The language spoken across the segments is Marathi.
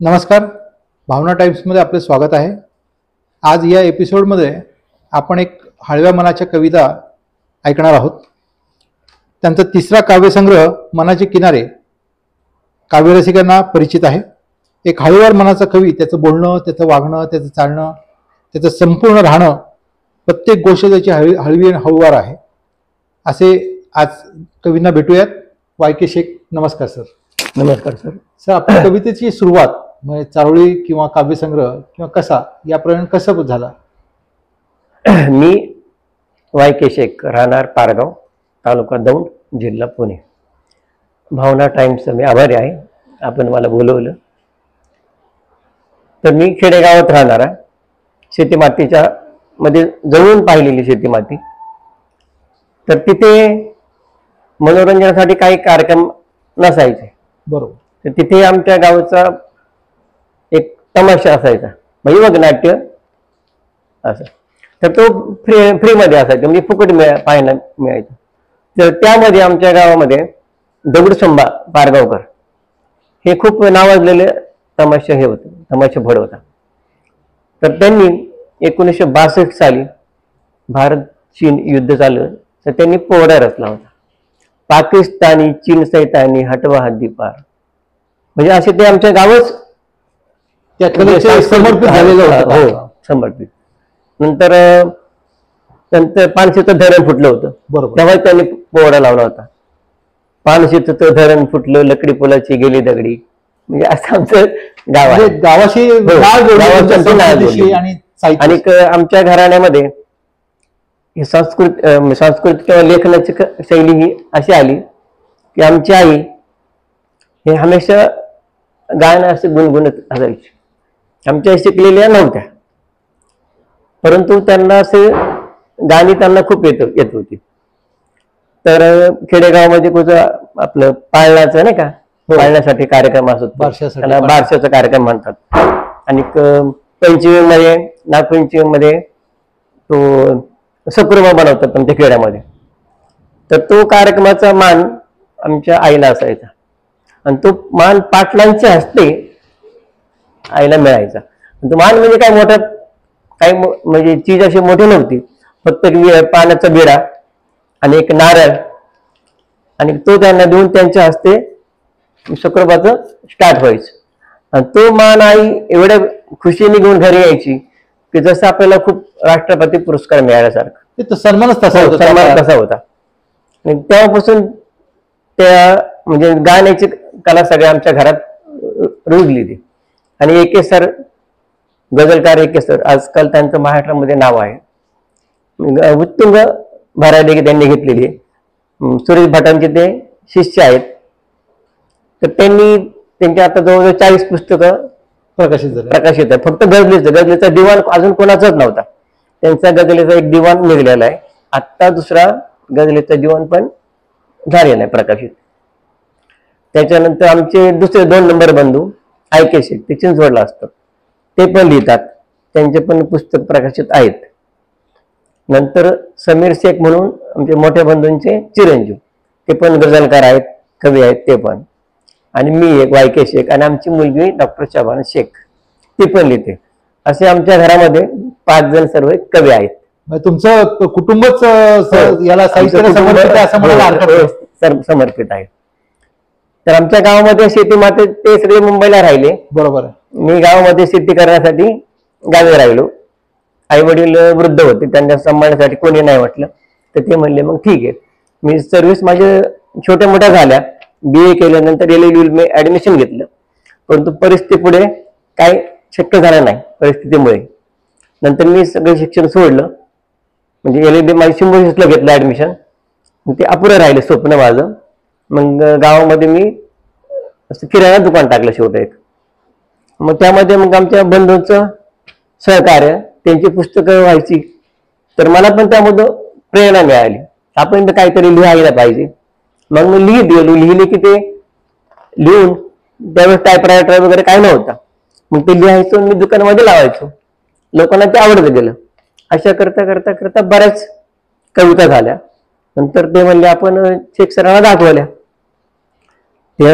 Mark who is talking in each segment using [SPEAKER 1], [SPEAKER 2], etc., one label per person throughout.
[SPEAKER 1] नमस्कार. भावना टाइम्समध्ये आपले स्वागत आहे. आज या एपिसोडमध्ये आपण एक हळव्या मनाच्या कविता ऐकणार आहोत. त्यांचा तिसरा काव्यसंग्रह मनाचे किनारे काव्यरसिकांना परिचित आहे. एक हळूवार मनाचा कवी, त्याचं बोलणं, त्याचं वागणं, त्याचं चालणं, त्याचं संपूर्ण राहणं, प्रत्येक गोष्ट त्याची हळवी आणि हळूवार आहे. असे आज कवींना भेटूयात. YK शेख, नमस्कार सर.
[SPEAKER 2] नमस्कार सर.
[SPEAKER 1] सर, आपल्या कवितेची सुरुवात म्हणजे चारोळी किंवा काव्यसंग्रह किंवा कसा याप्रमाणे कसं झाला?
[SPEAKER 2] मी YK शेख, राहणार पारगाव, तालुका दौंड, जिल्हा पुणे. भावना टाइम्सचं मी आभारी आहे, आपण मला बोलवलं. तर मी खेडेगावात राहणारा, शेतीमातीच्या मध्ये जवळून पाहिलेली शेतीमाती. तर तिथे मनोरंजनासाठी काही कार्यक्रम नसायचे.
[SPEAKER 1] बरोबर.
[SPEAKER 2] तर तिथे आमच्या गावचा एक तमाशा असायचा, भैवग नाट्य असं. तर तो फ्रीमध्ये असायचा, म्हणजे फुकट पाहायला मिळायचं. तर त्यामध्ये आमच्या गावामध्ये दगडूशंभा पारगावकर हे खूप नावाजलेले तमाशा हे होते, तमाशाभड होता. तर त्यांनी 1962 साली भारत चीन युद्ध चाललं, तर त्यांनी पोवाडा रचला होता, पाकिस्तानी चीन सैतानी हटवा हद्दी पार. म्हणजे असे ते आमच्या गावच
[SPEAKER 1] समर्पित झालेलं होतं.
[SPEAKER 2] हो, समर्पित. नंतर नंतर पानशीचं धरण फुटलं होतं.
[SPEAKER 1] बरोबर.
[SPEAKER 2] तेव्हा त्यांनी पोवाडा लावला होता, पानशीचं धरण फुटलं, लकडी पुलाची गेली दगडी. म्हणजे असं आमचं गाव आहे.
[SPEAKER 1] गावाशी
[SPEAKER 2] आणि आमच्या घराण्यामध्ये ही संस्कृत किंवा लेखनाची शैली ही अशी आली की आमची आई हे हमेशा गाणं असे गुणगुणत असायची. आमच्या शिकलेल्या नव्हत्या, परंतु त्यांना असे गाणी त्यांना खूप येत होती. तर खेडेगावामध्ये कुठं आपलं पाळण्याचं नाही का, पाळण्यासाठी कार्यक्रम असतो, त्याला बारशाचा कार्यक्रम म्हणतात. आणि पंचमीमध्ये, नागपंचमीमध्ये तो सकुरमा बनवतात आमच्या खेड्यामध्ये. तर तो कार्यक्रमाचा मान आमच्या आईला असायचा, आणि तो मान पाटलांच्या हस्ते आईला मिळायचा. तो मान म्हणजे काय मोठा, काही म्हणजे चीज अशी मोठी नव्हती, फक्त पाण्याचा बिडा आणि एक नारळ, आणि तो त्यांना देऊन त्यांच्या हस्ते शुक्रवारचं स्टार्ट व्हायचं. आणि तो मान आई एवढ्या खुशीने घेऊन घरी यायची की जसं आपल्याला खूप राष्ट्रपती पुरस्कार मिळाल्यासारखं.
[SPEAKER 1] सन्मानच तसा होता.
[SPEAKER 2] सन्मान तसा होता. आणि तेव्हापासून त्या म्हणजे गाण्याची कला सगळ्या आमच्या घरात रुजली ती. आणि AK सर, गझलकार AK सर, आजकाल त्यांचं महाराष्ट्रामध्ये नाव आहे. उत्तुंग भरारी त्यांनी घेतलेली आहे. सुरेश भटांचे ते शिष्य आहेत. तर त्यांनी त्यांच्या आता जवळजवळ 40 पुस्तकं प्रकाशित आहे. फक्त गझलेचा दिवाण अजून कोणाचाच नव्हता. त्यांचा गझलेचा एक दिवाण निघलेला आहे. आत्ता दुसरा गझलेचा दिवाण पण झालेला आहे प्रकाशित. त्याच्यानंतर आमचे दुसरे 2 नंबर बंधू YK शेख, ते चिंचवडला असतात, ते पण लिहितात, त्यांचे पण पुस्तक प्रकाशित आहेत. नंतर समीर शेख म्हणून आमचे मोठ्या बंधूंचे चिरंजीव, ते पण गझलकार आहेत, कवी आहेत ते पण. आणि मी एक YK शेख, आणि आमची मुलगी डॉक्टर शबाना शेख, ती पण लिहिते. असे आमच्या घरामध्ये 5 जण सर्व कवी आहेत.
[SPEAKER 1] तुमचं कुटुंबच याला
[SPEAKER 2] समर्पित आहे. तर आमच्या गावामध्ये शेती माते ते सगळे मुंबईला राहिले.
[SPEAKER 1] बरोबर.
[SPEAKER 2] मी गावामध्ये शेती करण्यासाठी गावी राहिलो. आई वडील वृद्ध होते, त्यांच्या सांभाळण्यासाठी कोणी नाही वाटलं. तर ते म्हणले मग ठीक आहे. मी सर्व्हिस माझ्या छोट्या मोठ्या झाल्या. BA केल्यानंतर LLB मी ऍडमिशन घेतलं, परंतु परिस्थिती पुढे काही शक्य झालं नाही परिस्थितीमुळे. नंतर मी सगळं शिक्षण सोडलं, म्हणजे LLB माझी सिम्बोसिसला घेतलं ऍडमिशन. ते अपुरं राहिलं स्वप्न माझं. मग गावामध्ये मी असं किराणा दुकान टाकलं शेवट एक. मग त्यामध्ये मग आमच्या बंधूंचं सहकार्य, त्यांची पुस्तकं व्हायची. तर मला पण त्यामधून प्रेरणा मिळाली, आपण काहीतरी लिहायला पाहिजे. मग मी लिहिले की ते लिहून, त्यावेळेस टायपरायटर वगैरे काय नव्हता, मग ते लिहायचं, मी दुकानामध्ये लावायचो, लोकांना ते आवडत गेलं. अशा करता करता करता बऱ्याच कविता झाल्या. नंतर ते म्हणले आपण शेख सरांना दाखवल्या.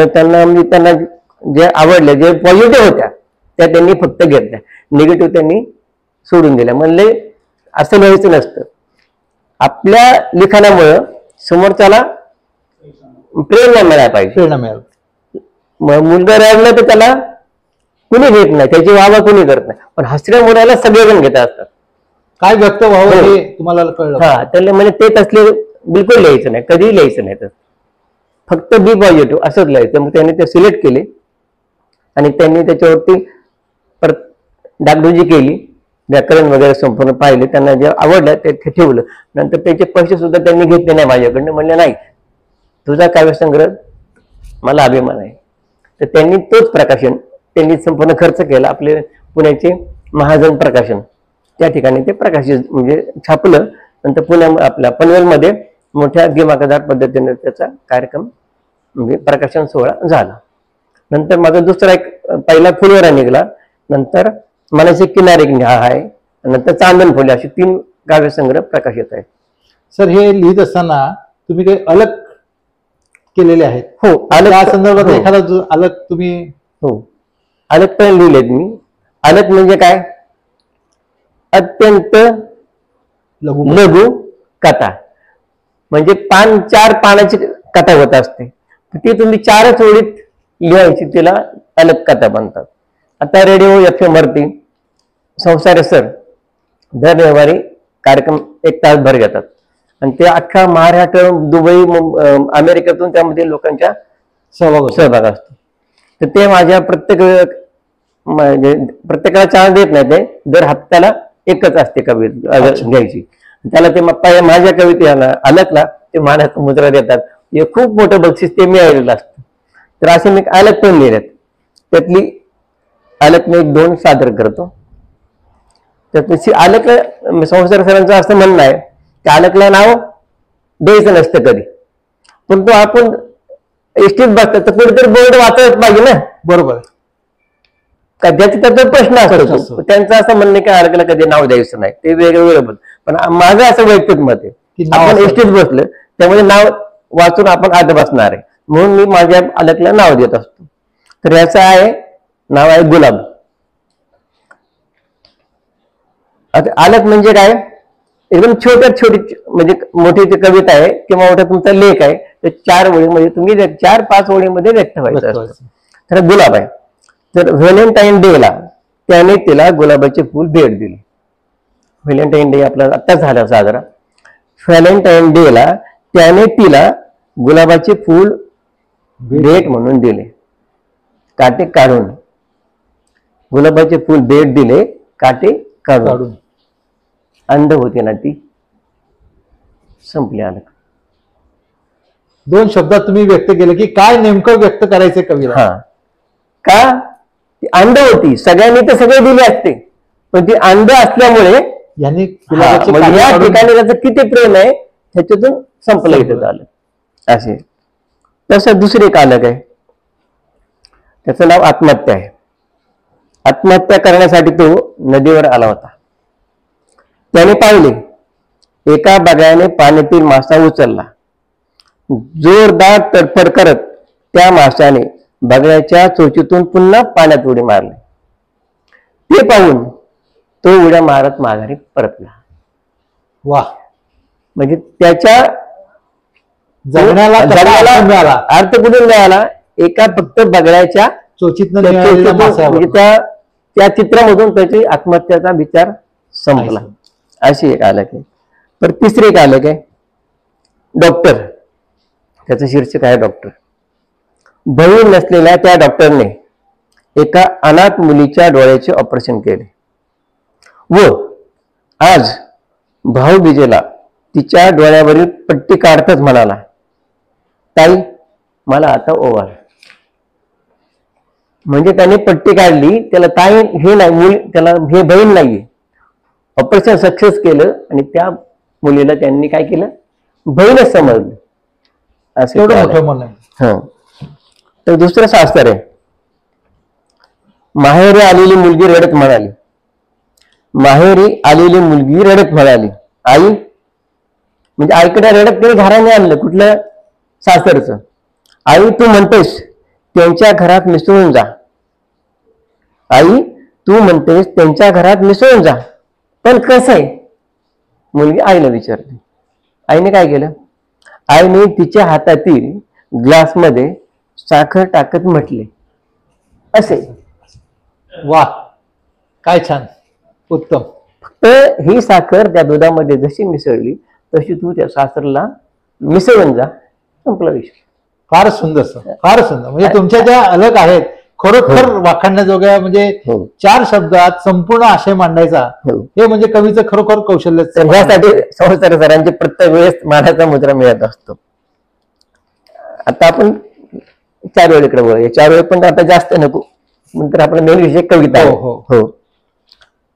[SPEAKER 2] त्यांना जे आवडल्या, जे पॉझिटिव्ह होत्या त्या त्यांनी फक्त घेतल्या, निगेटिव्ह त्यांनी सोडून दिल्या. म्हणले असं लिहायचं नसतं. आपल्या लिखाणामुळं समोरच्याला प्रेरणा मिळायला पाहिजे.
[SPEAKER 1] प्रेरणा मिळाल.
[SPEAKER 2] मुलगा रडला तर त्याला कुणी घेत नाही, त्याची वाहवा कुणी करत नाही, पण हसऱ्या मुलाला सगळेजण घेत असतात.
[SPEAKER 1] काय व्यक्त व्हावं
[SPEAKER 2] हो.
[SPEAKER 1] हे तुम्हाला कळलं.
[SPEAKER 2] हा, त्याला म्हणजे ते तसले बिलकुल लिहायचं नाही, कधीही लिहायचं नाही. तर फक्त बी पॉझिटिव्ह असंच लिहायचं. मग त्यांनी ते सिलेक्ट केले आणि त्यांनी त्याच्यावरती परत डागडुजी केली, व्याकरण वगैरे संपूर्ण पाहिले. त्यांना जे आवडलं ते ठेवलं. नंतर त्याचे पैसे सुद्धा त्यांनी घेतले नाही माझ्याकडनं. म्हणले नाही, तुझा काव्यसंग्रह मला अभिमान आहे. तर त्यांनी तोच प्रकाशन त्यांनी संपूर्ण खर्च केला. आपले पुण्याचे महाजन प्रकाशन त्या ठिकाणी ते प्रकाशित म्हणजे छापलं. नंतर आपल्या पनवेलमध्ये मोठ्या दिमागदार पद्धतीने त्याचा कार्यक्रम म्हणजे प्रकाशन सोहळा झाला. नंतर माझा दुसरा एक पहिला फुलवरा निघाला, नंतर मनाचे किनारे आहे, नंतर चांदण फुले, अशी 3 काव्यसंग्रह प्रकाशित आहेत.
[SPEAKER 1] सर, हे लिहित असताना तुम्ही काही अलग केलेले आहेत?
[SPEAKER 2] हो,
[SPEAKER 1] त्या संदर्भात
[SPEAKER 2] हो.
[SPEAKER 1] एखादा अलग तुम्ही?
[SPEAKER 2] हो, अलग पण लिहिलेत मी. अलग म्हणजे काय, अत्यंत लघु कथा, म्हणजे 4 पानाची कथा होत असते, ती तुम्ही 4च ओळीत लिहायची, तिला अलग कथा बनतात. आता रेडिओ FM वरती संसारे सर दर रविवारी कार्यक्रम 1 तासभर घेतात आणि ते अख्खा महाराष्ट्र, दुबई, अमेरिकेतून त्यामध्ये लोकांच्या सहभाग असतो. तर ते माझ्या प्रत्येकाला चान्स देत नाही, ते दर हप्त्याला एकच असते कविता घ्यायची. त्याला ते माझ्या कवितेला अलगला ते मानाचं मुद्रा देतात. हे खूप मोठं बक्षीस ते मिळालेलं असतं. तर असे मी अलग पण लिहिलेत. त्यातली अलग मी 1-2 सादर करतो. त्यातली अलग संसार सरांचं असं म्हणणं आहे की अलगला नाव द्यायचं नसतं कधी, पण तो आपण एसटीत बसतात तर कुठेतरी बोर्ड वाचत पाहिजे ना.
[SPEAKER 1] बरोबर.
[SPEAKER 2] त्याचा प्रश्न असतो. त्यांचं असं म्हणणं की अलगला कधी नाव द्यायचं नाही, ते वेगळं. पण माझं असं वैयक्तिक मत आहे की आपण एसटीत बसलं त्यामध्ये नाव वाचून आपण आत बसणार आहे, म्हणून मी माझ्या अलगला नाव देत असतो. तर याचं नाव आहे गुलाब. आता अलग म्हणजे काय, एकदम छोटी म्हणजे मोठी कविता आहे किंवा मोठा तुमचा लेख आहे, तर 4 ओळीमध्ये तुम्ही 4-5 ओळीमध्ये व्यक्त व्हायचं असतं. तर गुलाब आहे. तर व्हॅलेंटाईन डेला त्याने तिला गुलाबाचे फूल भेट दिले. व्हॅलेंटाईन डे आपला आत्ताच झाला साजरा. व्हॅलेंटाईन डेला त्याने तिला गुलाबाचे फूल भेट म्हणून दिले, काटे काढून. गुलाबाचे फूल भेट दिले, काटे काढून. अंध होती ना ती, संपली अलग.
[SPEAKER 1] 2 शब्दात तुम्ही व्यक्त केलं की काय नेमकं व्यक्त करायचं कविता.
[SPEAKER 2] हा, का ती अंध होती, सगळ्यांनी तर सगळे दिले असते, पण ती अंध असल्यामुळे
[SPEAKER 1] यांनी
[SPEAKER 2] या ठिकाणी त्याचं किती प्रेम आहे ह्याच्यातून संपलं इथं झालं असे. तसं दुसरे एक अलग आहे, त्याचं नाव आत्महत्या आहे. आत्महत्या करण्यासाठी तो नदीवर आला होता. त्याने पाहिले एका बगळ्याने पाण्यातील मासा उचलला. जोरदार तडफड करत त्या माशाने बगळ्याच्या चोचीतून पुन्हा पाण्यात उडी मारली. ते पाहून तो उड्या मारत माघारी परतला.
[SPEAKER 1] वा,
[SPEAKER 2] म्हणजे त्याच्या
[SPEAKER 1] जगण्याला
[SPEAKER 2] अर्थ कुठून मिळाला, एका फक्त बगळ्याच्या
[SPEAKER 1] चोचीतनं
[SPEAKER 2] म्हणजे त्या चित्रामधून त्याची आत्महत्याचा विचार संपला. अशी एक अलग आहे. तर तिसरी एक अलग आहे, डॉक्टर. त्याचं शीर्षक आहे डॉक्टर. बहीण नसलेल्या त्या डॉक्टरने एका अनाथ मुलीच्या डोळ्याचे ऑपरेशन केले व आज भाऊबीजेला तिच्या डोळ्यावरील पट्टी काढताच म्हणाला, ताई मला आता ओवाळ. म्हणजे त्याने पट्टी काढली, त्याला ताई हे नाही, मुली त्याला हे बहीण नाहीये. ऑपरेशन सक्सेस केलं आणि त्या मुलीला त्यांनी काय केलं, बहीणच समजलं. असं
[SPEAKER 1] मोठं मन आहे.
[SPEAKER 2] तर दुसरं शास्त्र आहे, माहेरी आलेली मुलगी रडत म्हणाली. माहेरी आलेली मुलगी रडत म्हणाली, आई म्हणजे आईकडे रडत तरी घराने आणलं कुठलं सासरचं. आई तू म्हणतेस त्यांच्या घरात मिसळून जा. आई तू म्हणतेस त्यांच्या घरात मिसळून जा, पण कसं आहे? मुलगी आईला विचारते. आईने काय केलं? आईने तिच्या हातातील ग्लासमध्ये साखर टाकत म्हटले असे.
[SPEAKER 1] वा, काय छान, उत्तम.
[SPEAKER 2] फक्त ही साखर त्या दुधामध्ये जशी मिसळली तशी तू त्या साखरला मिसळून जा, संपला विषय.
[SPEAKER 1] फार सुंदर सर, फार सुंदर. म्हणजे तुमच्या ज्या अलग आहेत खरोखर वाखाणण्याजोग्या, म्हणजे
[SPEAKER 2] हो.
[SPEAKER 1] 4 शब्दात संपूर्ण आशय मांडायचा,
[SPEAKER 2] हो.
[SPEAKER 1] हे म्हणजे कवीचं खरोखर कौशल्य.
[SPEAKER 2] तर ह्यासाठी संवत्सर सरांचे प्रत्येक वेळेस मानाचा मुद्रा मिळत असतो. आता आपण 4 वेळेकडे बोलूया. 4 वेळ पण आता जास्त नको, नंतर आपला मेन विषय कविता आहे.
[SPEAKER 1] हो.
[SPEAKER 2] हो.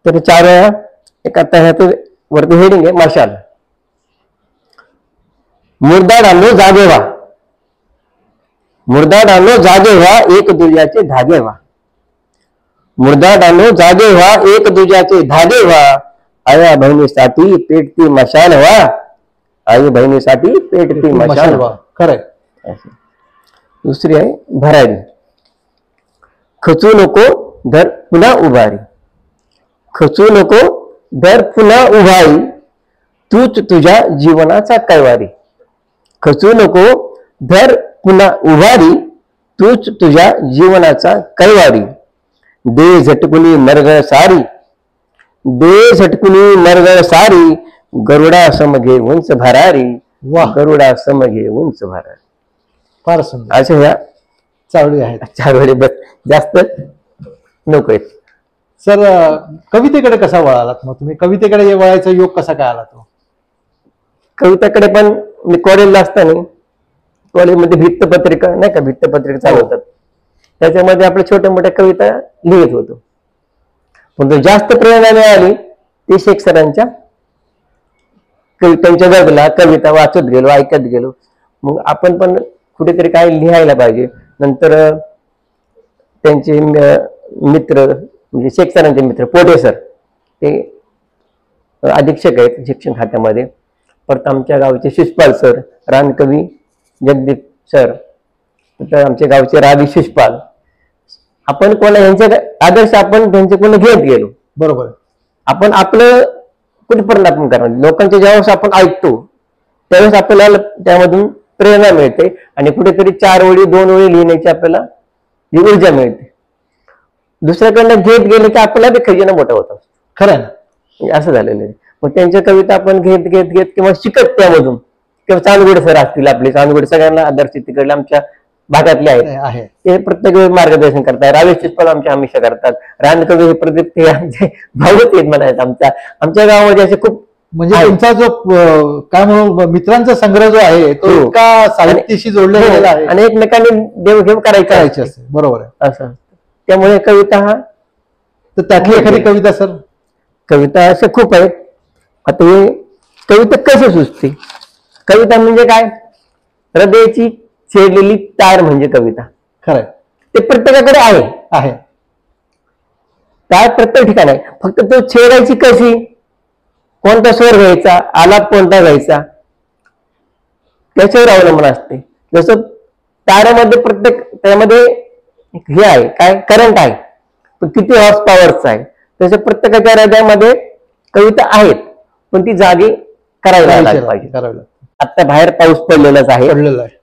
[SPEAKER 2] तर 4 वेळा एक आता ह्याचं वरती हेडिंग आहे मशाल. मुर्दा डालो जागे व्हा, मुर्दा डालो जागे व्हा, एक दुजाचे धागे व्हा. मुर्दा डालो जागे व्हा, एक दुजाचे धागे व्हा. आया बहिणीसाठी पेटती मशाल व्हा, आई बहिणीसाठी पेटती मशाल व्हा.
[SPEAKER 1] खरंय.
[SPEAKER 2] दुसरी आहे भरारी. खचू नको धर पुन्हा उभारी, खचू नको धर पुन्हा उभारी, तूच तुझ्या जीवनाचा कैवारी. खचू नको धर पुन्हा उभारी, तूच तुझ्या जीवनाचा कैवारी. दे झटकुनी मरगळ सारी, दे झटकुनी मरगळ सारी, गरुडा समघे उंच भरारी.
[SPEAKER 1] वा,
[SPEAKER 2] गरुडा समघे उंच भरारी.
[SPEAKER 1] फार सुंदर.
[SPEAKER 2] अशा ह्या
[SPEAKER 1] चावडी आहेत.
[SPEAKER 2] 4 वेळी बस, जास्त नको आहेत.
[SPEAKER 1] सर, कवितेकडे कसा वळालात मग तुम्ही? कवितेकडे वळायचा योग कसा काय आला तो?
[SPEAKER 2] कवितेकडे पण मी कॉलेजला असताना कॉलेजमध्ये भित्तपत्रिका नाही का, भित्तपत्रिका चालवतात, त्याच्यामध्ये आपल्या छोट्या मोठ्या कविता लिहित होतो. पण तो जास्त प्रेरणा मिळाली ती शेख सरांच्या कवितांच्या जगला, कविता वाचत गेलो, ऐकत गेलो. मग आपण पण कुठेतरी काय लिहायला पाहिजे. नंतर त्यांचे मित्र म्हणजे शेख सरांचे मित्र पोटे सर, ते अधीक्षक आहेत शिक्षण खात्यामध्ये. परत आमच्या गावचे शिषपाल सर, रानकवी जगदीप सर, तर आमच्या गावचे रावी शिषपाल. आपण कोणा यांचे आदर्श आपण त्यांचे कोण घेत गेलो.
[SPEAKER 1] बरोबर.
[SPEAKER 2] आपण आपलं कुठपर्यंत आपण करणार. लोकांच्या ज्यावेळेस आपण ऐकतो त्यावेळेस आपल्याला त्यामधून प्रेरणा मिळते आणि कुठेतरी 4 ओळी 2 ओळी लिहिण्याची आपल्याला ही ऊर्जा मिळते. दुसऱ्याकडनं घेत गेले की आपल्याला बी खजिना मोठा होता.
[SPEAKER 1] खरं ना.
[SPEAKER 2] असं झालेलं आहे. मग त्यांच्या कविता आपण घेत घेत घेत किंवा शिकत त्यामधून, किंवा चांदगुडे सर असतील आपले, चांदगुडे सगळ्यांना आदर्श तिकडले आमच्या भागातले आहेत, ते प्रत्येक वेळी मार्गदर्शन करतात. रावेश पण आमच्या हमेशा करतात. रानकवी हे प्रदीप ते आमचे भाऊच आहेत म्हणायचं. आमच्या गावामध्ये असे खूप,
[SPEAKER 1] म्हणजे तुमचा जो काय म्हणू मित्रांचा संग्रह जो आहे तो इतका साहित्याशी जोडला गेलेला आहे
[SPEAKER 2] आणि एकमेकांनी देवघेव करायची
[SPEAKER 1] असते. बरोबर आहे.
[SPEAKER 2] असं. त्यामुळे कविता हा,
[SPEAKER 1] तर त्यातली एखादी कविता सर?
[SPEAKER 2] कविता असे खूप आहेत. आता हे कविता कशी सुचते? कविता म्हणजे काय? हृदयाची छेडलेली तार म्हणजे कविता.
[SPEAKER 1] खरंय.
[SPEAKER 2] ते प्रत्येकाकडे आहे. तार प्रत्येक ठिकाणी आहे. फक्त तो छेडायची कशी, कोणता स्वर घ्यायचा, आलाप कोणता घ्यायचा, त्याच्यावर अवलंबून असते. जसं ताऱ्यामध्ये प्रत्येक त्यामध्ये हे आहे काय, करंट आहे, पण किती हॉर्स पॉवरचा आहे. तसं प्रत्येकाच्या हृदयामध्ये कविता आहेत, पण ती जागी करायला पाहिजे. आता बाहेर पाऊस पडलेलाच आहे,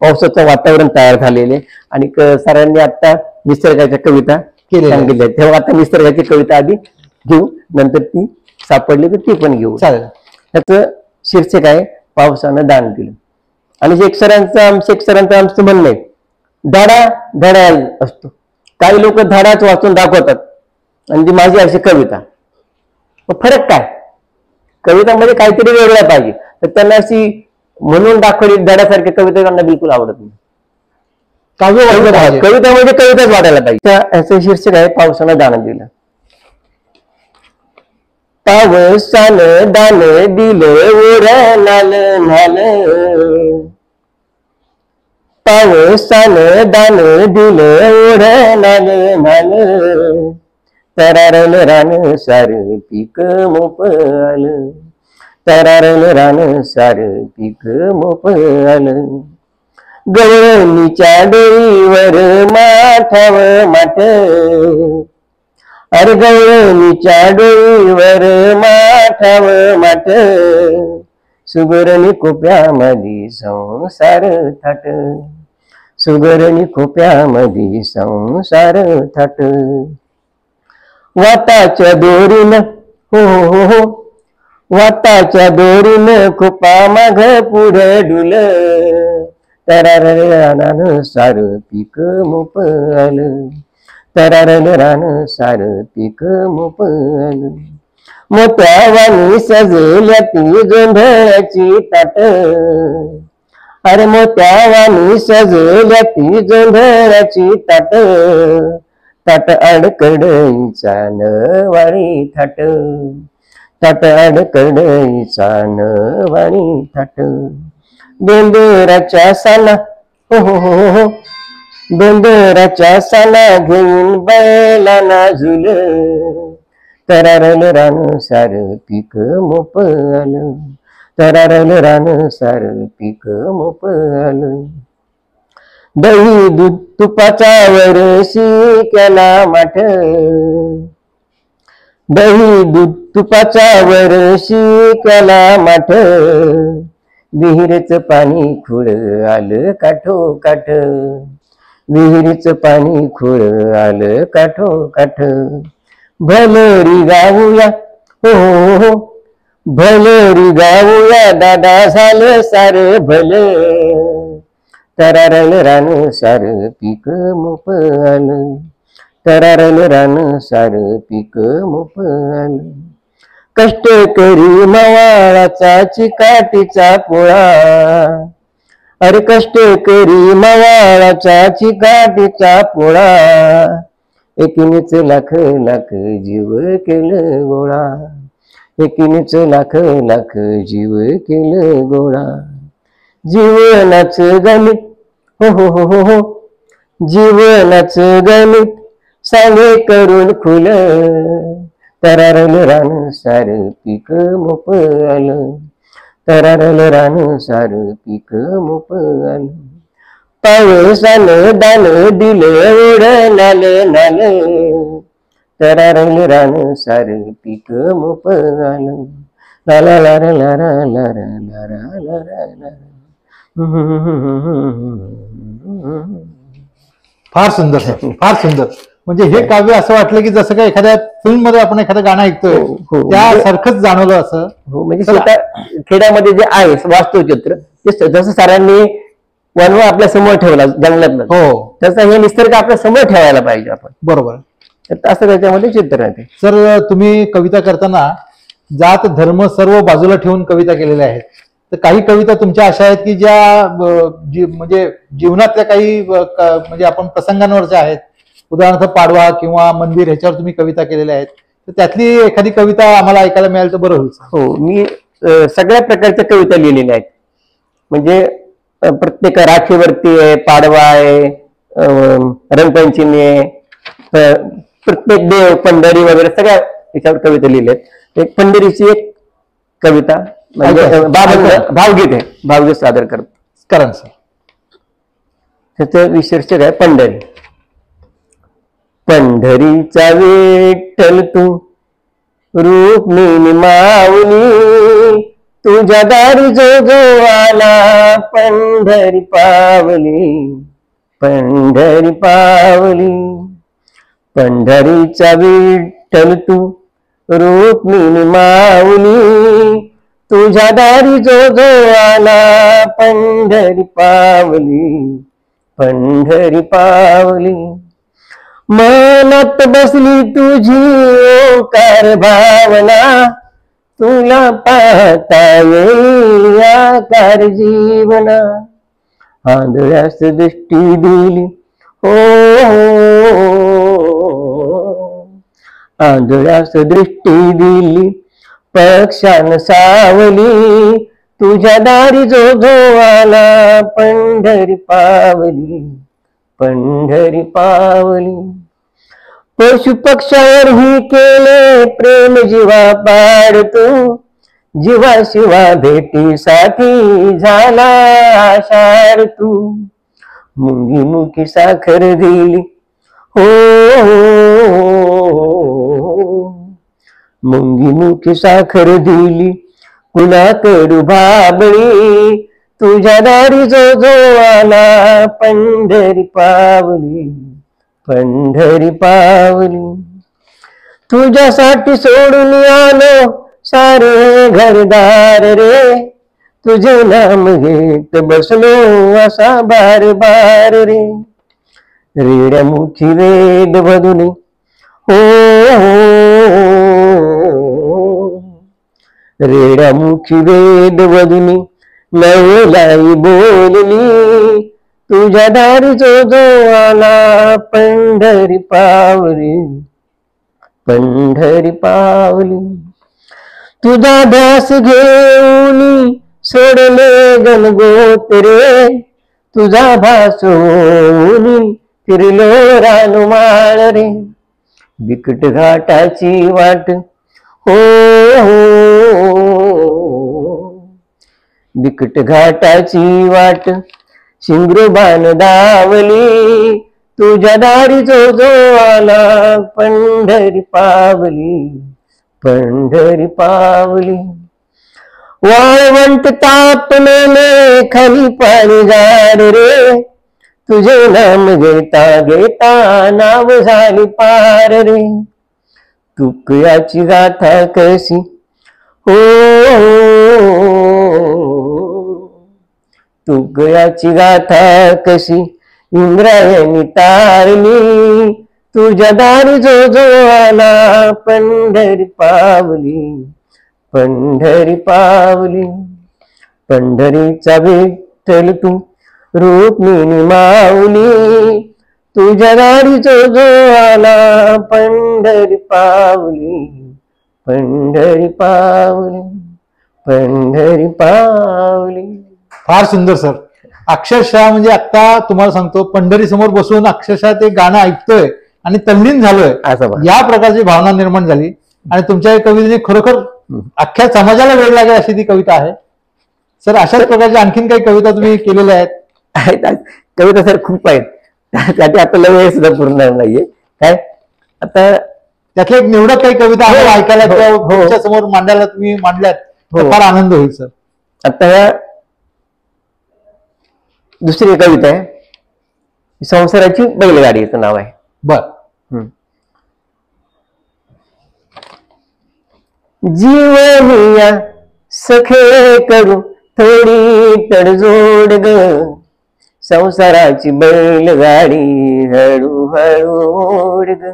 [SPEAKER 2] पावसाचं वातावरण तयार झालेले आणि सरांनी आता निसर्गाच्या कविता सांगितल्या. तेव्हा आता निसर्गाची कविता आधी घेऊ, नंतर ती सापडली तर ती पण घेऊ.
[SPEAKER 1] चालेल.
[SPEAKER 2] त्याचं शीर्षक आहे पावसानं दान दिलं. आणि शेख सरांचं आमचं म्हणणं आहे, धडा असतो. काही लोक धडाच वाचून दाखवतात आणि ती माझी अशी कविता. फरक काय? कवितामध्ये काहीतरी वेगळं पाहिजे. तर त्यांना अशी म्हणून दाखवली धड्यासारखी कविता त्यांना बिलकुल आवडत नाही. कविता म्हणजे कविताच वाटायला पाहिजे. याचं शीर्षक आहे पावसानं दान दिलं. पावसानं दान दिलं ओढणालं नालं, पावसानं दान दिलं ओढणालं नालं, तरारन रान सारं पीक मोप आलं, तरारन रान सारं पीक मोप आलं. गवळणीच्या डोईवर माठाव माठ, अरे गवळणीच्या डोईवर माठाव माठ, सुगरणी खोप्यामध्ये संसार थाट, सुगरणी खोप्यामध्ये संसार थाट. वाताच्या दोरीन हो हो हो, वाताच्या दोरीन खोपा माग पुढे डुल, तरारल रान सार पीक मोप आलं, तरारल रान सार पीक मोप आलं. मोत्यावानी सजल्या ती जोंधळ्याची ताट, अरे मोत्यावानी सजल्या ती जोंधळ्याची ताट, ताट अडकडईचा नवारी थाट, ताट अडकडईचा नवारी थाट. बेंदराच्या साला हो हो हो हो, बेंदराच्या साला घेऊन बैलांना झुल, तरारल रान सार पीक मोप आलं, तरारल रान सार पीक मोप आलं. दही दूध तुपाचा वरशी केला माठ, दही दूध तुपाचा वरशी केला माठ, विहिरीचं पाणी खुळ आलं काठो काठ, विहिरीचं पाणी खुळ आलं काठो काठ. भलरी गाऊया हो हो हो, भलरी गाऊया दादा झालं सार भल, तरारल रान सार पीक मोप आलं, तरारल रान सार पीक मोप आलं. कष्ट करी मवाळाचा चिकाटीचा पोळा, अरे कष्ट करी मवाळाचा चिकाटीचा पोळा, एकीनेच लाख लाख जीव केलं गोळा, एकीनेच लाख लाख जीव केलं गोळा. जीवनाचं गणित हो हो हो हो हो, जीवनाचं गणित सांगे करून खुल, तरारल रान सार पीक मोप आलं, तरारल रान सार पीक मोप आलं. पावसानं दान दिलं उडनाल नाल, तरारल रान सार पीक मोप आलं. लाला लारा लारा लारा लारा लारा लारा.
[SPEAKER 1] फार सुंदर सर, फार सुंदर. म्हणजे हे काव्य असं वाटलं की जसं काय एखाद्या फिल्म मध्ये आपण एखादं गाणं ऐकतोय त्यासारखंच जाणवलं असं.
[SPEAKER 2] हो म्हणजे स्वतः खेड्यामध्ये जे आहे वास्तवचित्र ते जसं सरांनी वनवा आपल्या समोर ठेवला जंगलातलं,
[SPEAKER 1] हो
[SPEAKER 2] तसं हे निसर्ग आपल्या समोर ठेवायला पाहिजे आपण.
[SPEAKER 1] बरोबर.
[SPEAKER 2] असं त्याच्यामध्ये चित्र आहे.
[SPEAKER 1] सर तुम्ही कविता करताना जात धर्म सर्व बाजूला ठेवून कविता केलेल्या आहेत. तर काही कविता तुमच्या अशा आहेत की ज्या म्हणजे जीवनातल्या काही म्हणजे आपण प्रसंगांवरच्या आहेत. उदाहरणार्थ पाडवा किंवा मंदिर ह्याच्यावर तुम्ही कविता केलेल्या आहेत. तर त्यातली एखादी कविता आम्हाला ऐकायला मिळाली तर बरं होईल.
[SPEAKER 2] हो, मी सगळ्या प्रकारच्या कविता लिहिलेल्या आहेत. म्हणजे प्रत्येक राखीवरती आहे, पाडवा आहे, रंगपंचमी आहे, प्रत्येक देव पंढरी वगैरे सगळ्या याच्यावर कविता लिहिल्या आहेत. एक पंढरीची एक कविता म्हणजे भावगीत आहे, भावगीत सादर करा सर. त्याचं शीर्षक आहे पंढरी. पंढरीचा विठ्ठल तू रुक्मिणी माऊली, तुझ्या दारी जो जो आला पंढरी पावली, पंढरी पावली. पंढरीचा विठ्ठल तू रुक्मिणी माऊली, तुझ्या दारी जो जो आला पंढरी पावली, पंढरी पावली. मनात बसली तुझी ओंकार भावना, तुला पाहता येईल आकार जीवना. आंधळ्यास दृष्टी दिली हो, आंधळ्यास दृष्टी दिली पक्षान सावली, तुझ्या दारी जो जो आला पंढरी पावली, पंढरी पावली. पशु पक्षावर ही केले प्रेम जीवा पाडतो, जीवा शिवा भेटीसाठी झाला आषाढ तू. मुंगी मुखी साखर दिली हो, मुंगी मुखी साखर दिली कुणाकडू भाबळी, तुझ्या दारी जो जो आला पंढरी पावली, पंढरी पावली. तुझ्यासाठी सोडून आलो सारे घरदार रे, तुझे नाम घेत बसलो असा बार बार रे. रेड्या मुखी वेद बदुनी हो, रेड्या मुखी वेद बदुनी नवलाई बोलली, तुझ्या दारी जो जो आला पंढरी पावली, पंढरी पावली. तुझा ध्यास घेऊन सोडले गणगोत रे, तुझा भास होऊन फिरलो रानमाळ रे. बिकट घाटाची वाट हो, बिकट घाटाची वाट शिंगरूबान धावली, तुझ्या दारी जो जो आला पंढरी पावली, पंढरी पावली. वाळवंट तापलेले खाली पाणी जार रे, तुझे नाम घेता घेता नाव झाली पार रे. तुकयाची गाथा कशी हो, तुकयाची गाथा कशी इंद्रायणी तारली, तुझ्या दारी जो जो आला पंढरी पावली, पंढरी पावली. पंढरीचा विठ्ठल तू रुक्मिणी माऊली, तुझ्या दारी जो जो आला पंढरी पावली, पंढरी पावली, पंढरी पावली.
[SPEAKER 1] फार सुंदर सर. अक्षरशः म्हणजे आता तुम्हाला सांगतो, पंढरी समोर बसून अक्षरशः ते गाणं ऐकतोय आणि तल्लीन झालोय, या प्रकारची भावना निर्माण झाली. आणि तुमच्या कवितेने खरोखर अख्ख्या समाजाला वेळ लागेल अशी ती कविता आहे सर. अशाच प्रकारच्या आणखीन काही कविता तुम्ही केलेल्या आहेत?
[SPEAKER 2] कविता सर खूप आहेत, त्यासाठी आपल्याला वेळ सुद्धा पूर्ण नाहीये. काय आता
[SPEAKER 1] त्यातल्या एक निवडक काही कविता आम्हाला ऐकायला तुमच्या समोर मांडायला तुम्ही मांडल्यात, फार आनंद होईल सर.
[SPEAKER 2] आता ह्या दुसरी कविता आहे, संसाराची बैलगाडीचं नाव आहे.
[SPEAKER 1] बर.
[SPEAKER 2] जीवनिया सखे करू थोडी तडजोड ग, संसाराची बैलगाडी हळूहळू ओढ ग.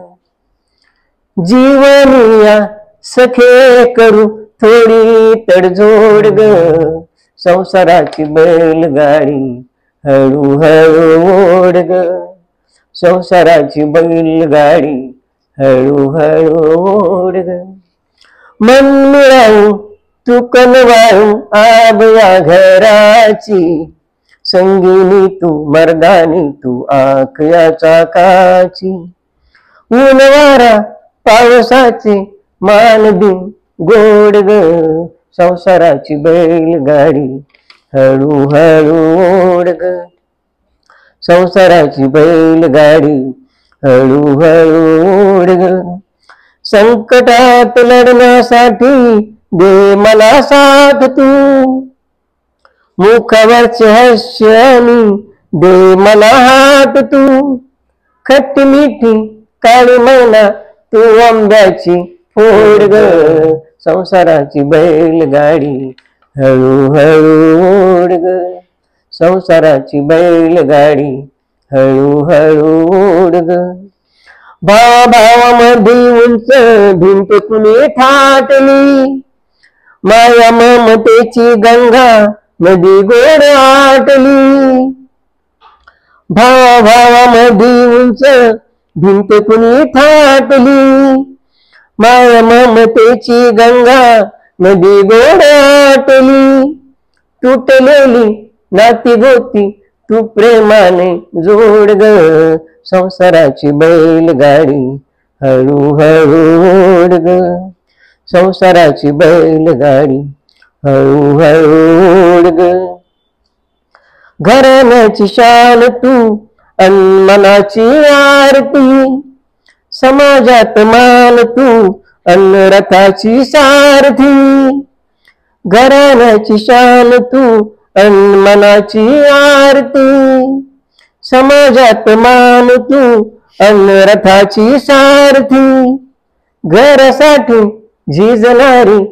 [SPEAKER 2] जीवनिया सखे करू थोडी तडजोड ग, संसाराची बैलगाडी हळूहळू ओढ ग, संसाराची बैलगाडी हळूहळू ओढ ग. मन मिळावू तू कनवाळू आब या घराची, संगीनी तू मर्दानी तू आख या चाकाची. ऊन वारा पावसाचे मानबिन गोड ग, संसाराची बैलगाडी हळूहळू ओढ ग, संसाराची बैलगाडी हळूहळू ओढ ग. संकटात लढण्यासाठी दे मला साथ तू, मुखावरचे हास्यानी दे मला हात तू. खट्टी मिठी काळी मैना तू आंब्याची फोड ग, संसाराची बैलगाडी हळूहळू ओढ ग, संसाराची बैलगाडी हळूहळू ओढ ग. भावामध्ये उंच भिंत कुणी थाटली, माया ममतेची गंगा नदी गोड आटली. भावामध्ये उंच भिंत कुणी थाटली, माया ममतेची गंगा नदी गोड आटली. तुटलेली नाती गोती तू प्रेमाने जोड ग, संसाराची बैलगाडी हळूहळू ओढ ग, संसाराची बैलगाडी हळूहळू ओढ ग. घराण्याची शान तू अन मनाची आरती, समाजात मान तू अन रथाची सारथी. घराण्याची शान तू अन मनाची आरती, समाजात मान तू अन रथाची सारथी. घरासाठी झिजणारी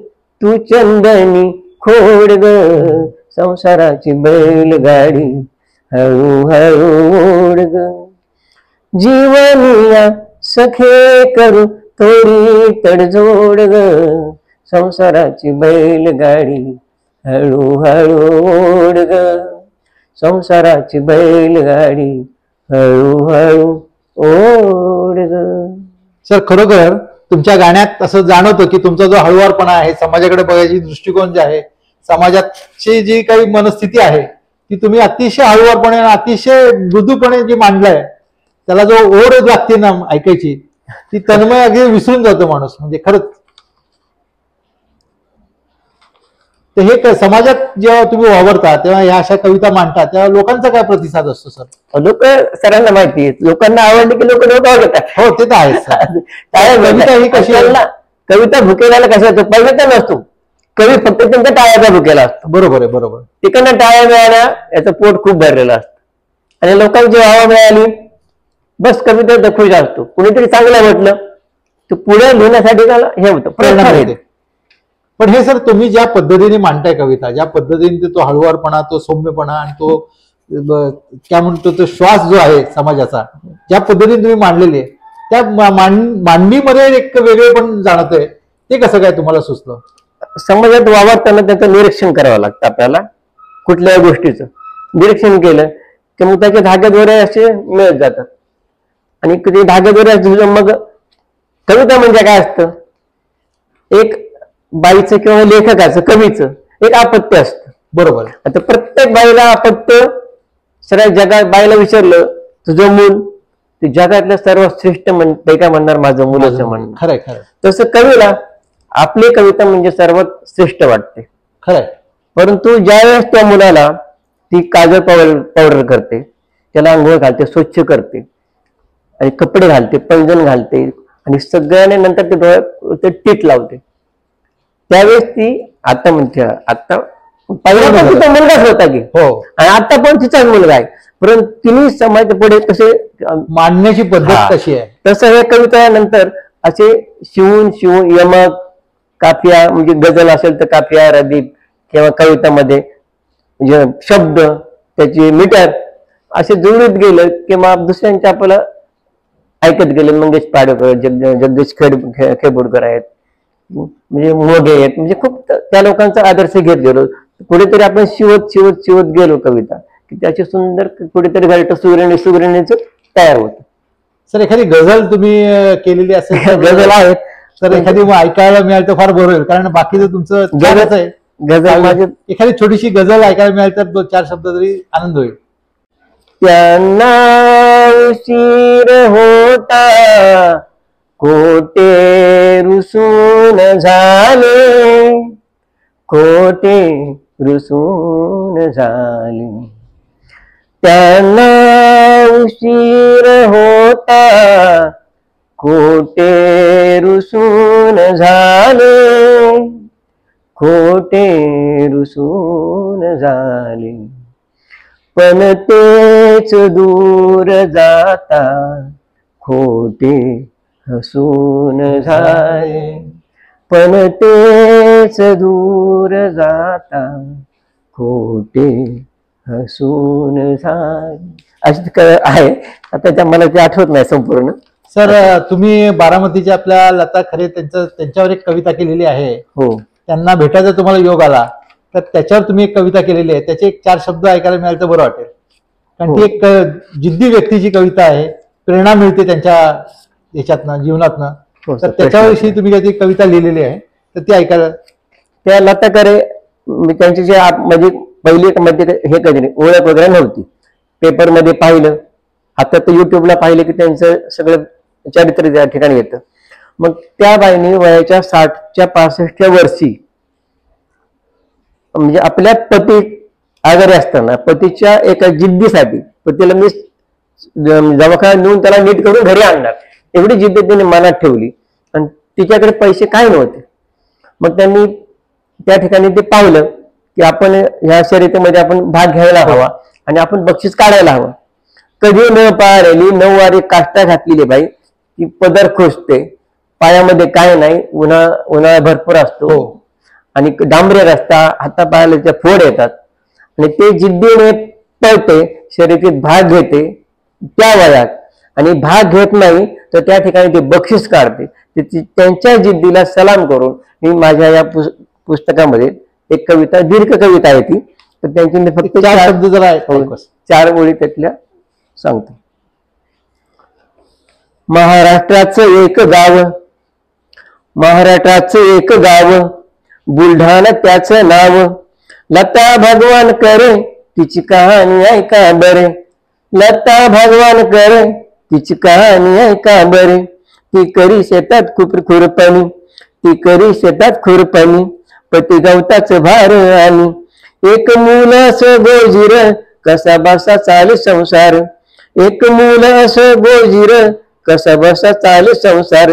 [SPEAKER 2] तू चंदनी खोड ग, संसाराची बैलगाडी हळूहळू ओढ ग. जीवनिया सखे करू थोडी तडजोड ग, संसाराची बैलगाडी हळूहळू ओढ ग, संसाराची बैलगाडी हळूहळू ओढ ग.
[SPEAKER 1] सर, खरोखर तुमच्या गाण्यात असं जाणवतं की तुमचा जो हळुवारपणा आहे, समाजाकडे बघायची दृष्टिकोन जे आहे, समाजाची जी काही मनस्थिती आहे ती तुम्ही अतिशय हळुवारपणे आणि अतिशय मृदूपणे जी मांडलाय, त्याला जो ओढ लागते ना ऐकायची, ती तन्मय अगदी विसरून जातो माणूस. म्हणजे खरंच तर हे समाजात जेव्हा तुम्ही वावरता तेव्हा ह्या अशा कविता मांडता तेव्हा लोकांचा काय प्रतिसाद असतो सर?
[SPEAKER 2] लोक सरांना माहिती आहे, लोकांना आवडली की लोक डोकावर घेतात.
[SPEAKER 1] हो, ते तर आहेच.
[SPEAKER 2] कविता ही कशी कविता भुकेला कशा असतो, पहिल्याचा नसतो कवी, फक्त त्यांचा टाळ्याचा भुकेला असतो.
[SPEAKER 1] बरोबर आहे, बरोबर.
[SPEAKER 2] तिकडनं टाळ्या मिळाल्या याचं पोट खूप भरलेलं असतं आणि लोकांची हवा मिळाली बस कविता खुश असतो. कुणीतरी चांगलं म्हटलं तर पुढे लिहिण्यासाठी त्याला हे होतं, प्रेरणा मिळते.
[SPEAKER 1] पण हे सर तुम्ही ज्या पद्धतीने मांडताय कविता, ज्या पद्धतीने तो हळुवारपणा, तो सौम्यपणा आणि तो काय म्हणतो तो श्वास जो आहे समाजाचा, ज्या पद्धतीने तुम्ही मांडलेली आहे, त्या मांडणीमध्ये एक वेगळे पण जाणवतंय. ते कसं काय तुम्हाला सुचलं?
[SPEAKER 2] समाजात वावरताना त्याचं निरीक्षण करावं लागतं आपल्याला. कुठल्याही गोष्टीचं निरीक्षण केलं की मग त्याचे धागेदोरे असे मिळत जातात आणि ते धागेदोरे मग कविता म्हणजे काय असतं, एक बाईचं किंवा लेखकाचं कवीचं एक अपत्य असतं.
[SPEAKER 1] बरोबर.
[SPEAKER 2] आता प्रत्येक बाईला अपत्य, सगळ्या जगात बाईला विचारलं तुझं मूल, ते जगातलं सर्वात श्रेष्ठ ते काय म्हणणार, माझं मुलाचं म्हणणं.
[SPEAKER 1] खरंय खरंय.
[SPEAKER 2] तसं कवीला आपली कविता म्हणजे सर्वात श्रेष्ठ वाटते.
[SPEAKER 1] खरंय.
[SPEAKER 2] परंतु ज्यावेळेस त्या मुलाला ती काजळ पावडर करते, त्याला आंघोळ घालते, स्वच्छ करते आणि कपडे घालते, पैंजण घालते आणि सगळ्याने नंतर ते डोळ्यात टीट लावते, त्यावेळेस ती आता म्हणते, आता पहिला तिचा मुलगाच होता की
[SPEAKER 1] हो,
[SPEAKER 2] आणि आता पण तिचाच मुलगा आहे, परंतु तिने समाज पुढे कसे
[SPEAKER 1] मांडण्याची पद्धत कशी आहे,
[SPEAKER 2] तसं हे कविता नंतर असे शिवून यमक, काफिया म्हणजे गझल असेल तर काफिया, रदीप किंवा कवितामध्ये म्हणजे शब्द त्याची मीटर असे जुळत गेलं किंवा दुसऱ्यांच्या आपल्याला ऐकत गेले. मंगेश पाडकर, जगदीश खेबुडकर आहेत, म्हणजे मोगे आहेत, म्हणजे खूप त्या लोकांचा आदर्श घेत गेलो. कुठेतरी आपण शिवत गेलो कविता की त्याची सुंदर कुठेतरी घरट सुगरणीच तयार होत.
[SPEAKER 1] सर, एखादी गझल तुम्ही केलेली असेल?
[SPEAKER 2] गझल आहेत
[SPEAKER 1] तर एखादी ऐकायला मिळाल तर फार बरं होईल, कारण बाकीचं तुमचं गझलच आहे.
[SPEAKER 2] गझल माझे
[SPEAKER 1] एखादी छोटीशी गझल ऐकायला मिळाल तर 2-4 शब्द तरी आनंद होईल.
[SPEAKER 2] त्यांना उशीर होता, कोटे रुसून झाले, कोटे रुसून झाले. त्यांना उशीर होता, कोटे रुसून झाले, कोटे रुसून झाले. पण तेच दूर जाता, खोटे हसून झाले, पण तेच दूर जाता, खोटे हसून झाले. अशी आहे, आता मला ते आठवत नाही संपूर्ण.
[SPEAKER 1] सर, तुम्ही बारामतीच्या आपल्या लता खरे त्यांच्यावर एक कविता केलेली आहे.
[SPEAKER 2] हो,
[SPEAKER 1] त्यांना भेटायचा तुम्हाला योग आला तर त्याच्यावर तुम्ही एक कविता केलेली आहे. त्याचे 4 शब्द ऐकायला मिळाले तर बरं वाटेल, कारण ती एक जिद्दी व्यक्तीची कविता आहे, प्रेरणा मिळते त्यांच्या याच्यातनं, जीवनातनं. तर त्याच्याविषयी तुम्ही काही कविता लिहिलेली आहे तर ती ऐकायला.
[SPEAKER 2] त्या लता खरे त्यांची जे म्हणजे पहिली म्हणजे हे कधी ओळख वगैरे नव्हती, पेपरमध्ये पाहिलं, आता तर युट्यूबला पाहिलं की त्यांचं सगळं चरित्र त्या ठिकाणी येतं. मग त्या बाईने वयाच्या 60च्या 65 वर्षी म्हणजे आपल्या पती आजारी असताना पतीच्या एका जिद्दीसाठी पतीला मी दवाखान्यात नेऊन त्याला नीट करून घरी आणणार एवढी जिद्द तिने मनात ठेवली आणि तिच्याकडे पैसे काय नव्हते. मग त्यांनी त्या ठिकाणी ते पाहिलं की आपण ह्या शर्यतीमध्ये आपण भाग घ्यायला हवा आणि आपण बक्षीस काढायला हवं. कधी न पाहिली 9 वारी काष्टा घातलेली बाई ती पदर खोचते, पायामध्ये काय नाही, उन्हाळा भरपूर असतो आणि डांबरे रस्ता, हातापायाला त्या फोड येतात आणि ते जिद्दीने पळते, शर्यतीत भाग घेते त्या वयात आणि भाग घेत नाही तर त्या ठिकाणी ते बक्षीस काढते. त्यांच्या जिद्दीला सलाम करून मी माझ्या या पुस्तकामध्ये एक कविता, दीर्घ कविता आहे ती, तर त्यांची मी फक्त 4 शब्द जरा 4 ओळी त्यातल्या सांगतो. महाराष्ट्राचं एक गाव, महाराष्ट्राचं एक गाव, बुलढाणा त्याचं नाव, लता भगवान करे तिची कहाणी ऐका बरे, लता भगवान करे तिची कहाणी ऐका बरे. ती करी शेतात खुरपणी, ती करी शेतात खुरपणी, पती गवताच भार आणि एक मूल असं गोजीर, कसा बसा चाल संसार, एक मूल असं गोजीर, कसा बसा चाल संसार.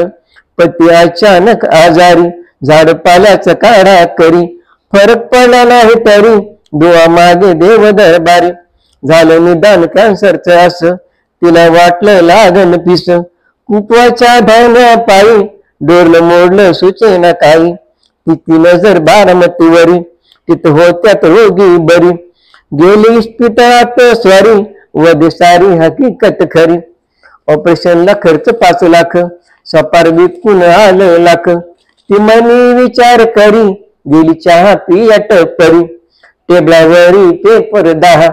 [SPEAKER 2] पती अचानक आजारी, झाडपाल्याचा काढा करी, फरक पडला नाही तरी डोळा मागे देव दरबारी. झालं निदान कॅन्सरचं असं, तिला वाटलं लागन पिस, कुपवाच्या धान्या पायी डोरलं मोडलं सुचेना काही. तिची नजर बारामतीवरी, तिथं होत्यात रोगी बरी, गेली इस्पितळात स्वारी, वधी सारी हकीकत खरी. ऑपरेशनला खर्च 5 लाख, सपार विकून आलं लाख. ती मनी विचार करी, गेली चहा पियाट परी, टेबलावरी पेपर 10,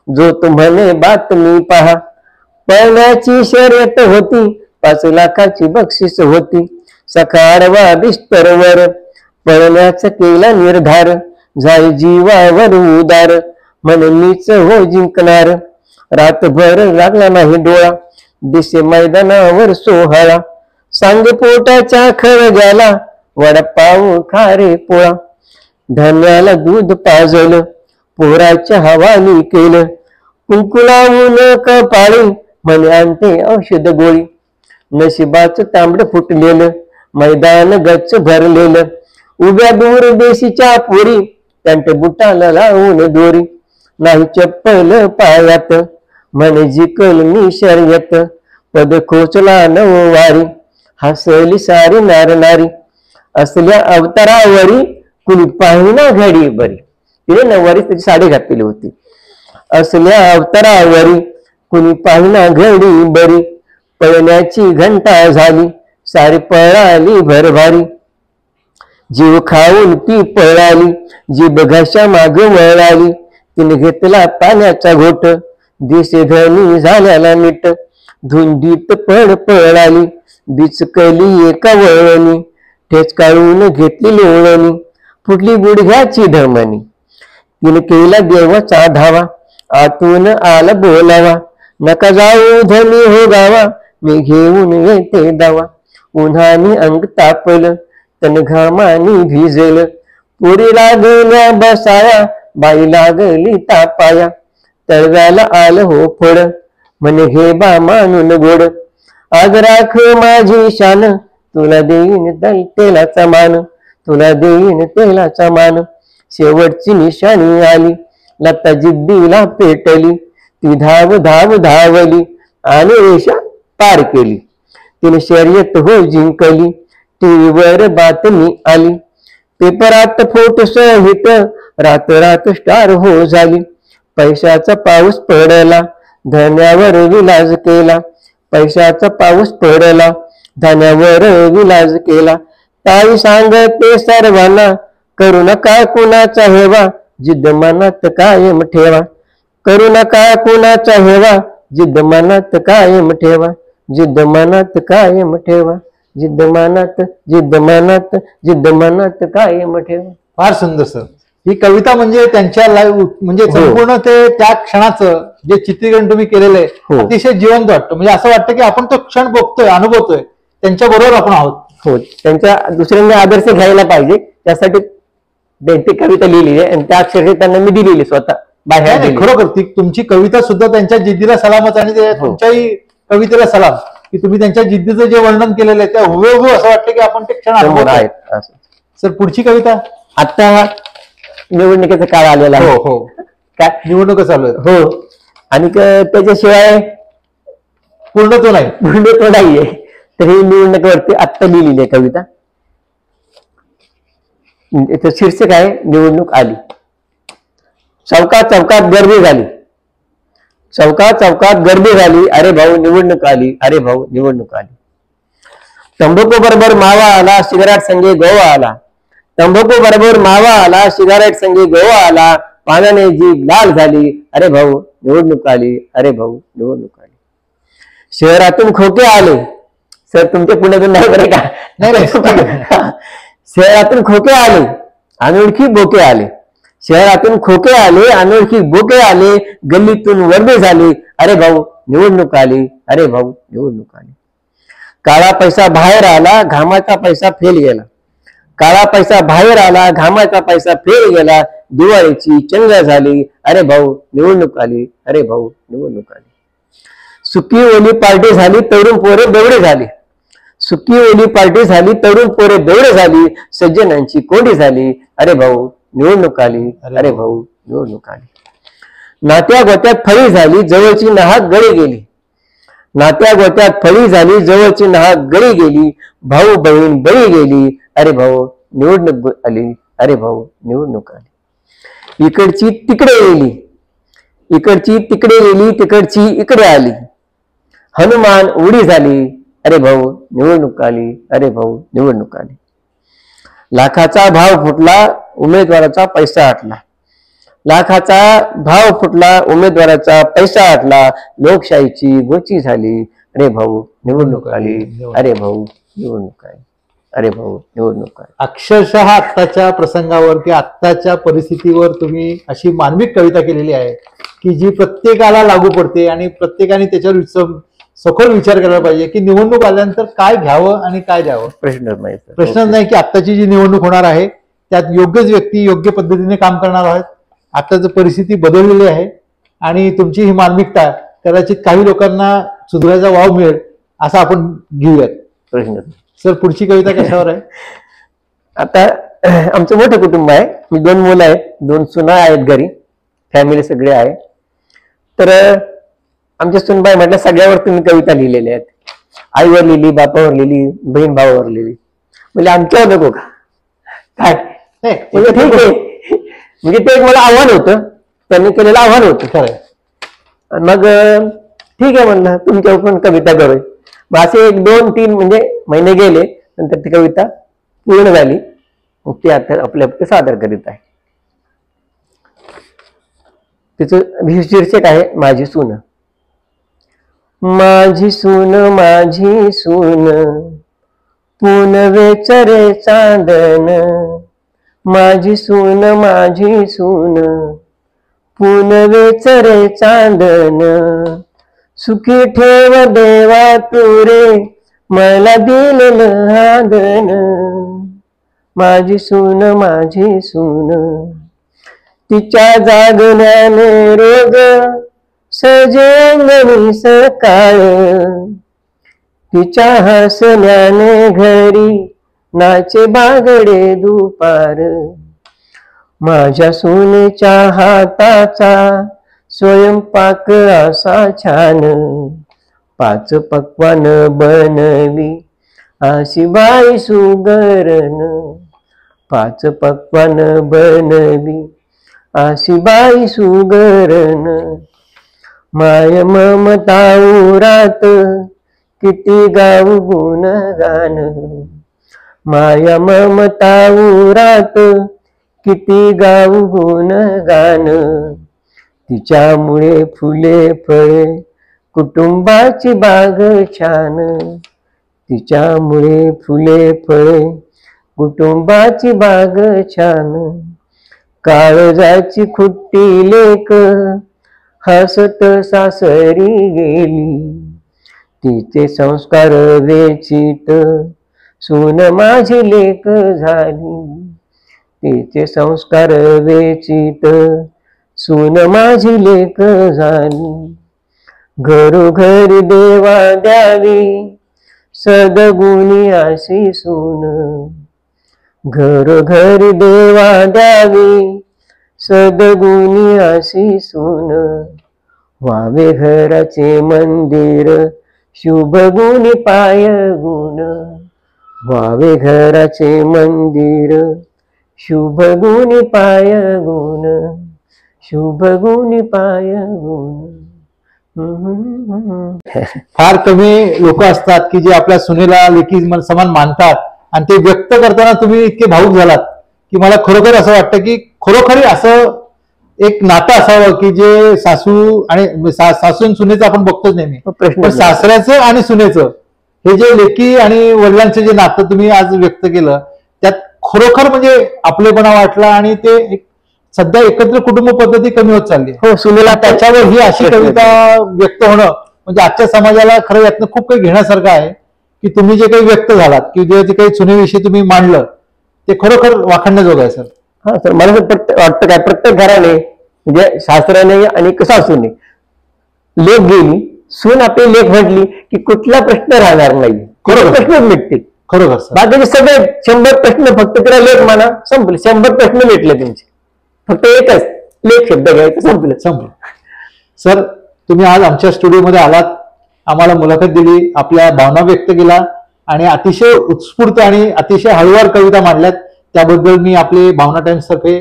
[SPEAKER 2] जो तुम्हाने बातमी पहा. पळण्याची शर्यत होती, 5 लाखाची बक्षीस होती, सकाळवा बिस्तरवर पळण्याचा केला निर्धार. जाय जीवावर उदार, मन मीच हो जिंकणार. रातभर लागला नाही डोळा, दिसे मैदानावर सोहळा. सांग पोटाच्या खळग्याला, वडापाव खारे पोळा. धान्याला दूध पाजलं, पोराच्या हवाली केलं, कुंकू लावून कपाळी, म्हणे आणते औषध गोळी. नशिबाचं तांबड फुटलेलं, मैदान गच्च भरलेलं, उभ्या दूर देशीच्या पोरी, त्यांच्या बुटाला लावून दोरी. नाही चप्पल पायात, म्हणे जिकल मी शर्यत, पद खोचला 9 वारी, हसली सारी नारनारी. असल्या अवतारावरी कुणी पाहिना घडी बरी. तिने 9 वारी त्याची साडी घातलेली होती. असल्या अवतारावरी कुणी पाहिना घडी बरी, पळण्याची घंटा झाली, सारी पळाली भरभारी. जीव खाऊन ती पळाली, जीभ घशा माग वळाली, तिने घेतला पाण्याचा घोट, दिसे धनी झाल्याला नीट. धुंदीत पळाली, बिचकली एका वळणी, ठेच काढून घेतली लोळणी, फुटली गुडघ्याची धमनी. तिने केला देवाचा धावा, आतून आला बोलावा, नका जाऊ धनी हो गावा, मी घेऊन येते दावा. उन्हाने अंग तापलं, तन घामानी भिजलं, पुरी लागल्या बसाया, बाई लागली तापाया. तळव्याला आलं हो फळ, म्हणे हे बा मानून गोड. आज राख माझी शान, तुला देईन तेलाचा मान, तुला देईन तेलाचा मान. शेवटची निशाणी आली, लता जिद्दीला पेटली, ती धाव धाव धावली आणि रेषा पार केली. तिने शर्यत हो जिंकली, टीव्हीवर बातमी आली, पेपरात फोटो सहित, रात रात स्टार हो झाली. पैशाचा पाऊस पडला, धान्यावर विलाज केला, पैशाचा पाऊस पडला, धान्यावर विलाज केला. ताई सांगते सर्वांना, करू नका कुणाचा हेवा, जिद्द मनात कायम ठेवा. करू नका कुणाचा हेवा, जिद्द मनात कायम ठेवा, जिद्द मनात कायम ठेवा, जिद्द मनात, जिद्द मनात, जिद्द मनात कायम ठेवा.
[SPEAKER 1] फार सुंदर सर. ही कविता म्हणजे त्यांच्या लाईव्ह म्हणजे संपूर्ण ते त्या क्षणाचं जे चित्रीकरण तुम्ही केलेलं आहे अतिशय जिवंत वाटतं. म्हणजे असं वाटतं की आपण तो क्षण बघतोय, अनुभवतोय, त्यांच्या बरोबर आपण आहोत.
[SPEAKER 2] हो, त्यांच्या दुसऱ्यांनी आदर्श घ्यायला पाहिजे, त्यासाठी ती कविता लिहिली आहे आणि त्या अक्षरशः त्यांना मी दिलेली स्वतः बाहेर दिली.
[SPEAKER 1] खरोखर ती तुमची कविता सुद्धा त्यांच्या जिद्दीला सलामच आणि तुमच्याही कवितेला सलाम की तुम्ही त्यांच्या जिद्दीचं जे वर्णन केलेलं आहे त्या हुबेहूब असं वाटतं की आपण ते क्षण अनुभवत आहेत. सर पुढची कविता.
[SPEAKER 2] आता निवडणुकीचा काळ आलेला आहे.
[SPEAKER 1] हो काय निवडणुका चालू आहेत.
[SPEAKER 2] हो आणि त्याच्याशिवाय
[SPEAKER 1] पूर्णत्व
[SPEAKER 2] नाहीये. तर ही निवडणुकीवरती आत्ता लिहिलेली आहे कविता. याचं शीर्षक आहे निवडणूक आली. चौकात चौकात गर्दी झाली. चौकात चौकात गर्दी झाली. अरे भाऊ निवडणूक आली. अरे भाऊ निवडणूक आली. तंबाखू बरोबर मावा आला. सिगारेट संगे गोवा आला. तंबाखू बरोबर मावा आला. सिगारेट संगे गोवा आला. पाण्याने जीभ लाल झाली. अरे भाऊ निवडणूक आली. अरे भाऊ निवडणूक आली. शहरातून खोके आले. सर तुमच्या पुण्यातून नाही बरे का.
[SPEAKER 1] नाही
[SPEAKER 2] शहरातून खोके आले. अनोळखी बोके आले. शहरातून खोके आले. अनोळखी बोके आले. गल्लीतून वर्दे झाली. अरे भाऊ निवडणूक आली. अरे भाऊ निवडणूक आली. काळा पैसा बाहेर आला. घामाचा पैसा फेल गेला. काळा पैसा बाहेर आला. घामाचा पैसा फेल गेला. दिवाळीची चंगा झाली. अरे भाऊ निवडणूक आली. अरे भाऊ निवडणूक आली. सुकी ओली पार्टी झाली. तरुण पोरे बेवडे झाली. सुकी ओली पार्टी झाली. तरुण पोरे बेवडे झाली. सज्जनांची कोंडी झाली. अरे भाऊ निवडणूक आली. अरे भाऊ निवडणूक आली. नात्या गोत्यात फळी झाली. जवळची नाहक गळी गेली. नात्या गोत्यात फळी झाली. जवळची नाहक गळी गेली. भाऊ बहीण बळी गेली. अरे भाऊ निवडणूक आली. अरे भाऊ निवडणूक आली. इकडची तिकडे गेली. इकडची तिकडे गेली. तिकडची इकडे आली. हनुमान उडी झाली. अरे भाऊ निवडणूक आली. अरे भाऊ निवडणूक आली. लाखाचा भाव फुटला. उमेदवाराचा पैसा आटला. लाखाचा भाव फुटला. उमेदवाराचा पैसा आटला. लोकशाहीची गोची झाली. अरे भाऊ निवडणूक आली. अरे भाऊ निवडणूक आली. अरे भाऊ निवडणूक आली.
[SPEAKER 1] अक्षरशः आत्ताच्या प्रसंगावर किंवा आत्ताच्या परिस्थितीवर तुम्ही अशी मार्मिक कविता केलेली आहे की जी प्रत्येकाला लागू पडते आणि प्रत्येकाने त्याच्यावर सखोल विचार करायला पाहिजे की निवडणूक आल्यानंतर काय घ्यावं आणि काय द्यावं. प्रश्नच नाही की आत्ताची जी निवडणूक होणार आहे त्यात योग्यच व्यक्ती योग्य पद्धतीने काम करणार आहेत. आताची परिस्थिती बदललेली आहे आणि तुमची ही मार्मिकता कदाचित काही लोकांना सुधारायचा वाव मिळेल असं आपण घेऊयात.
[SPEAKER 2] प्रश्न.
[SPEAKER 1] सर पुढची कविता कशावर आहे.
[SPEAKER 2] आता आमचं मोठं कुटुंब आहे. मी 2 मुलं आहेत. 2 सुना आहेत घरी. फॅमिली सगळे आहे. तर आमच्या सुनबाई म्हटलं सगळ्यावर तुम्ही कविता लिहिलेल्या आहेत. आईवर लिहिली, बापावर लिहिली, बहीण भावावर लिहिली. म्हणजे आमच्यावर नको का काय. म्हणजे ठीक आहे. म्हणजे ते एक मला आव्हान होतं. त्यांनी केलेलं आव्हान होतं खरं. मग ठीक आहे म्हणलं तुमच्यावर पण कविता करूया. मग असे 1, 2, 3 म्हणजे महिने गेले. नंतर ती कविता पूर्ण झाली. मग ती आता आपल्या सादर करीत आहे. तिचं शीर्षक आहे माझी सून. माझी सून माझी सून पुनवेच रे चांदन. माझी सून माझी सून पुनवेच रे चांदन. सुखी ठेव देवा तू रे मला दिलेलं आदन. माझी सून माझी सून तिच्या जागण्याने रोज सजे अंगणी सकाळ. तिच्या हसण्याने घरी नाचे बागडे दुपार. माझ्या सुनेच्या हाताचा स्वयंपाक असा छान. 5 पक्वान बनवी अशी बाई सुगरण. 5 पक्वान बनवी अशी बाई सुगरण. माय ममता उरात किती गाऊ गुणगान. माया ममता उरात किती गाऊ गुणगान. तिच्यामुळे फुले फळे कुटुंबाची बाग छान. तिच्यामुळे फुले फळे कुटुंबाची बाग छान. काळजाची खुट्टी लेक हसत सासरी गेली. तिचे संस्कार वेचित सून माझी लेक झाली. तिचे संस्कार वेचित सून माझी लेक झाली, घरोघरी देवा द्यावी सदगुणी अशी सून, घरोघरी देवा द्यावी सदगुणी अशी सून, व्हावे घराचे मंदिर शुभ गुणी पाय गुण, व्हावे घराचे मंदिर शुभ गुणी पाय गुण, शुभ गुणी पाय गुण.
[SPEAKER 1] फार कमी लोक असतात की जे आपल्या सुनेला लेकी समान मानतात आणि ते व्यक्त करताना तुम्ही इतके भावूक झालात की मला खरोखर असं वाटतं की खरोखरी असं एक नातं असावं की जे सासू आणि सासू आणि सुनेचं आपण बघतोच नेहमी, पण सासऱ्याचं आणि सुनेचं हे जे लेकी आणि वडिलांचं जे नातं तुम्ही आज व्यक्त केलं त्यात खरोखर म्हणजे आपलेपणा वाटला आणि ते एक सध्या एकत्र कुटुंब पद्धती कमी होत चालली.
[SPEAKER 2] हो, सुनेला
[SPEAKER 1] त्याच्यावर ही अशी कविता व्यक्त होणं म्हणजे आजच्या समाजाला खरं यातनं खूप काही घेण्यासारखं आहे की तुम्ही जे काही व्यक्त झालात की जे काही सुनेविषयी तुम्ही मांडलं ते खरोखर वाखाणण्याजोगं आहे सर.
[SPEAKER 2] हा सर, मला वाटतं काय प्रत्येक घराने म्हणजे सासऱ्याने आणि सासूने लेख गेली, सून आपली लेख म्हटली की कुठला प्रश्न राहणार नाही, प्रश्नच मिटतील.
[SPEAKER 1] खरोखर सर,
[SPEAKER 2] बाकीचे सगळे 100 प्रश्न फक्त तिला लेख म्हणा संपले, 100 प्रश्न मिटले तुमचे, फक्त एकच लेख शब्द घ्यायचा संपलं.
[SPEAKER 1] सर, तुम्ही आज आमच्या स्टुडिओमध्ये आलात, आम्हाला मुलाखत दिली, आपल्या भावना व्यक्त केला आणि अतिशय उत्स्फूर्त आणि अतिशय हळूवार कविता मांडल्यात, त्याबद्दल मी आपले भावना टाइम्स तर्फे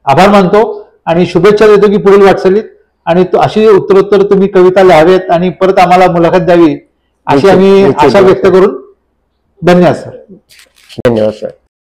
[SPEAKER 1] आभार मानतो आणि शुभेच्छा देतो की पुढील वाटचालीत आणि अशी उत्तरोत्तर तुम्ही कविता लिहावेत आणि परत आम्हाला मुलाखत द्यावी अशी आम्ही आशा व्यक्त करून धन्यवाद सर.
[SPEAKER 2] धन्यवाद सर.